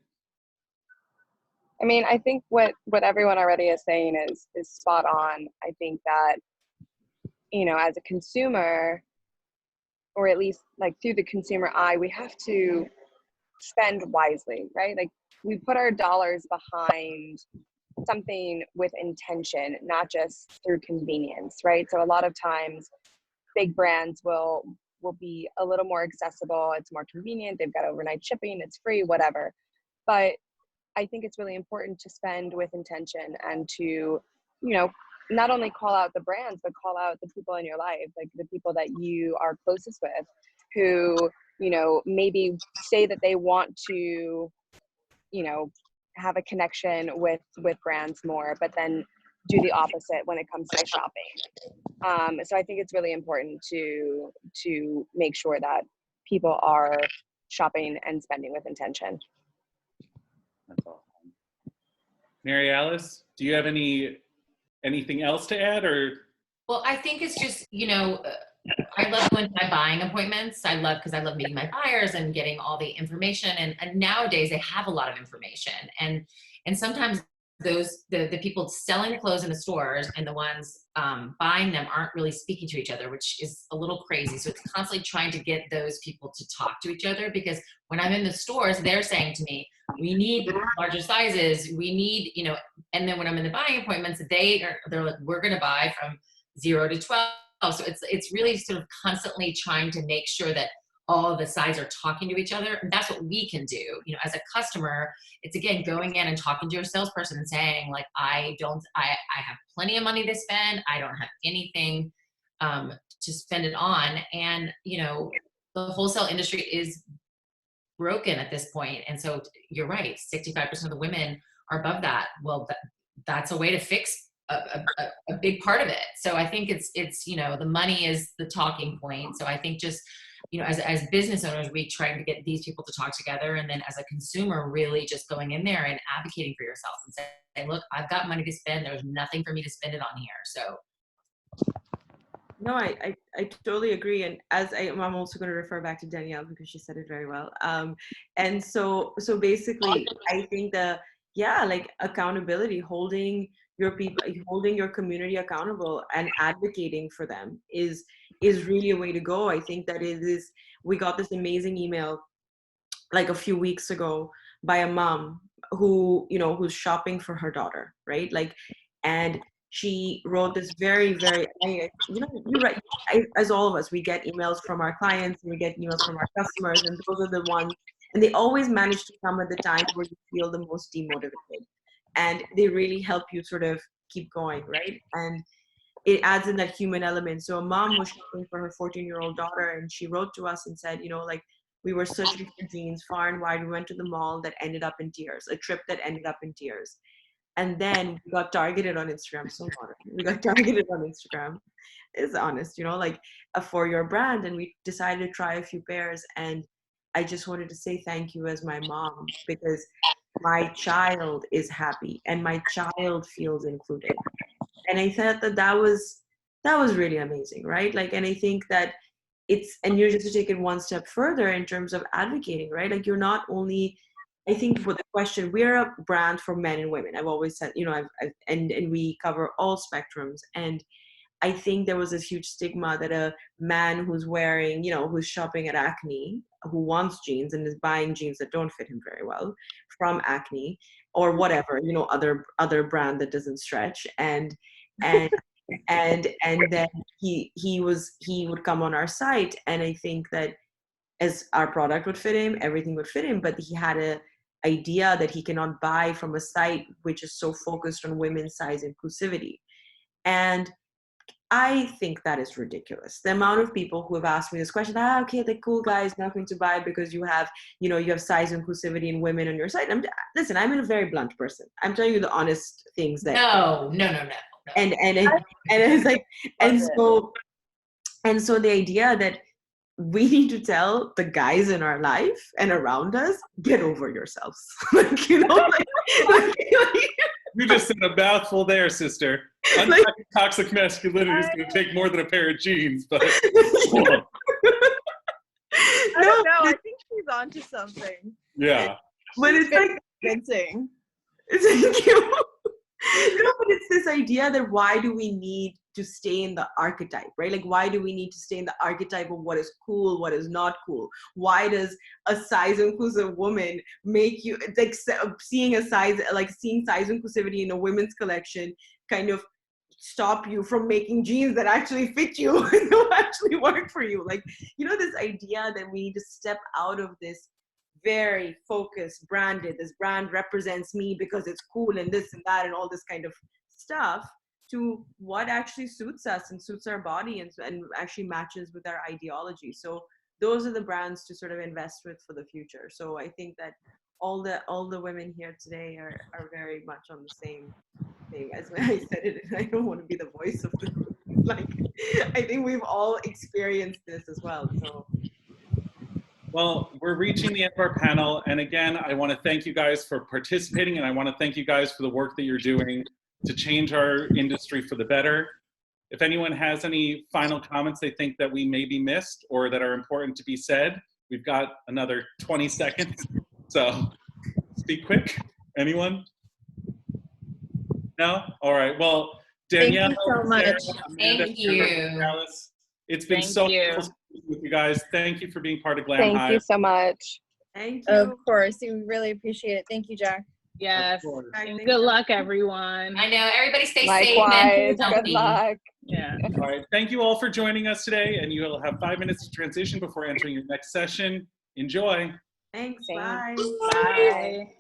I mean, I think what everyone already is saying is spot on. I think that, as a consumer, or at least like through the consumer eye, we have to spend wisely, right? Like, we put our dollars behind something with intention, not just through convenience, right? So a lot of times big brands will be a little more accessible. It's more convenient. They've got overnight shipping. It's free, whatever. But I think it's really important to spend with intention and to, not only call out the brands, but call out the people in your life, like the people that you are closest with, who, maybe say that they want to, have a connection with brands more, but then do the opposite when it comes to shopping. So I think it's really important to make sure that people are shopping and spending with intention. That's awesome. Mary Alice, do you have anything else to add, or? Well, I think it's just, I love going to my buying appointments. Because I love meeting my buyers and getting all the information. And nowadays they have a lot of information. And sometimes the people selling the clothes in the stores and the ones buying them aren't really speaking to each other, which is a little crazy. So it's constantly trying to get those people to talk to each other, because when I'm in the stores, they're saying to me, we need larger sizes, we need, and then when I'm in the buying appointments, they're like, we're going to buy from 0 to 12. So it's really sort of constantly trying to make sure that all the sides are talking to each other. And that's what we can do. As a customer, it's again, going in and talking to your salesperson and saying, like, I have plenty of money to spend. I don't have anything to spend it on. And, the wholesale industry is broken at this point. And so you're right. 65% of the women are above that. Well, that's a way to fix a big part of it. So I think it's the money is the talking point. So I think just, as business owners, we trying to get these people to talk together. And then as a consumer, really just going in there and advocating for yourself and saying, look, I've got money to spend. There's nothing for me to spend it on here. So. No, I totally agree. And I'm also going to refer back to Danielle because she said it very well. And so basically, I think like accountability, holding your people, holding your community accountable and advocating for them is really a way to go. I think that we got this amazing email like a few weeks ago by a mom who, who's shopping for her daughter, right? Like, and she wrote this very, very, you're right. As all of us, we get emails from our clients and we get emails from our customers, and those are the ones, and they always manage to come at the time where you feel the most demotivated, and they really help you sort of keep going, right? And it adds in that human element. So a mom was shopping for her 14-year-old daughter, and she wrote to us and said, like, we were searching for jeans far and wide. We went to the mall that ended up in tears, a trip that ended up in tears. And then we got targeted on Instagram. So modern. We got targeted on Instagram. It's honest, like for your brand. And we decided to try a few pairs. And I just wanted to say thank you as my mom, because my child is happy and my child feels included. And I thought that was really amazing, right? Like, and I think that and you're just to take it one step further in terms of advocating, right? Like, you're not only, I think with the question, we're a brand for men and women. I've always said, and we cover all spectrums. And I think there was this huge stigma that a man who's wearing, who's shopping at Acne, who wants jeans and is buying jeans that don't fit him very well from Acne or whatever, other brand that doesn't stretch, and then he would come on our site, and I think that as our product would fit him, everything would fit him, but he had a idea that he cannot buy from a site which is so focused on women's size inclusivity. And I think that is ridiculous. The amount of people who have asked me this question, okay, the cool guy is not going to buy because you have size inclusivity in women on your site. Listen, I'm a very blunt person. I'm telling you the honest things that. No. And it's like, and so the idea that we need to tell the guys in our life and around us, get over yourselves. Like, you just said a mouthful there, sister. Unpacking toxic masculinity is going to take more than a pair of jeans, but. I don't know. I think she's onto something. Yeah. But it's like convincing. Thank you. But it's this idea that why do we need to stay in the archetype, right? Like, why do we need to stay in the archetype of what is cool, what is not cool? Why does a size inclusive woman make you, like, seeing size inclusivity in a women's collection kind of stop you from making jeans that actually fit you and will actually work for you? Like, this idea that we need to step out of this very focused, branded, this brand represents me because it's cool and this and that and all this kind of stuff, to what actually suits us and suits our body and actually matches with our ideology. So those are the brands to sort of invest with for the future. So I think that all the women here today are very much on the same thing as when I said it. And I don't want to be the voice of the group. Like, I think we've all experienced this as well. So. Well, we're reaching the end of our panel. And again, I want to thank you guys for participating, and I want to thank you guys for the work that you're doing to change our industry for the better. If anyone has any final comments they think that we maybe missed or that are important to be said, we've got another 20 seconds. So speak quick. Anyone? No? All right. Well, Danielle. Thank you so much. Amanda, Thank you. Alice, it's been so wonderful speaking with you guys. Thank you for being part of Glam Hive. Thank you so much. Thank you. Of course. We really appreciate it. Thank you, Jack. Yes. And good luck, everyone. I know. Everybody stay Likewise. safe and Good healthy. luck. Yeah. All right. Thank you all for joining us today, and you will have 5 minutes to transition before entering your next session. Enjoy. Thanks. Thanks. Bye. Bye.